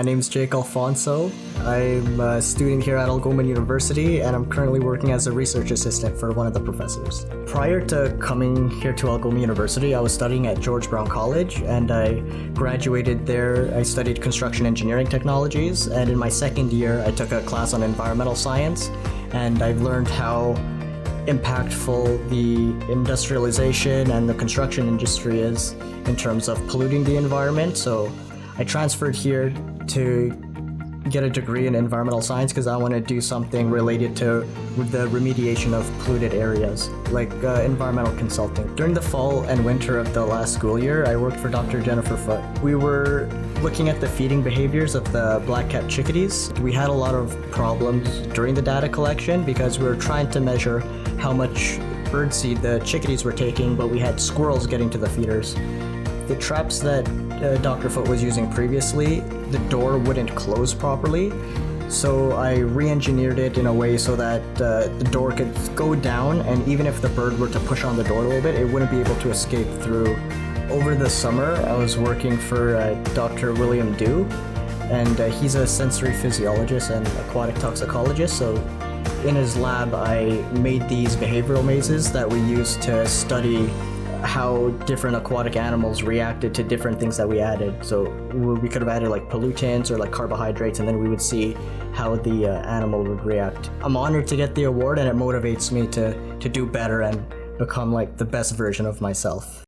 name's Jake Alfonso. I'm a student here at Algoma University, and I'm currently working as a research assistant for one of the professors. Prior to coming here to Algoma University, I was studying at George Brown College, and I graduated there. I studied construction engineering technologies, and in my second year, I took a class on environmental science, and I've learned how impactful the industrialization and the construction industry is in terms of polluting the environment. So I transferred here to get a degree in environmental science because I want to do something related to the remediation of polluted areas, like environmental consulting. During the fall and winter of the last school year, I worked for Dr. Jennifer Foote. We were looking at the feeding behaviors of the black-capped chickadees. We had a lot of problems during the data collection because we were trying to measure how much birdseed the chickadees were taking, but we had squirrels getting to the feeders. The traps that Dr. Foote was using previously, the door wouldn't close properly, so I re-engineered it in a way so that the door could go down, and even if the bird were to push on the door a little bit, it wouldn't be able to escape through. Over the summer, I was working for Dr. William Dew, and he's a sensory physiologist and aquatic toxicologist, so in his lab, I made these behavioral mazes that we use to study how different aquatic animals reacted to different things that we added. So we could have added like pollutants or like carbohydrates, and then we would see how the animal would react. I'm honored to get the award, and it motivates me to do better and become like the best version of myself.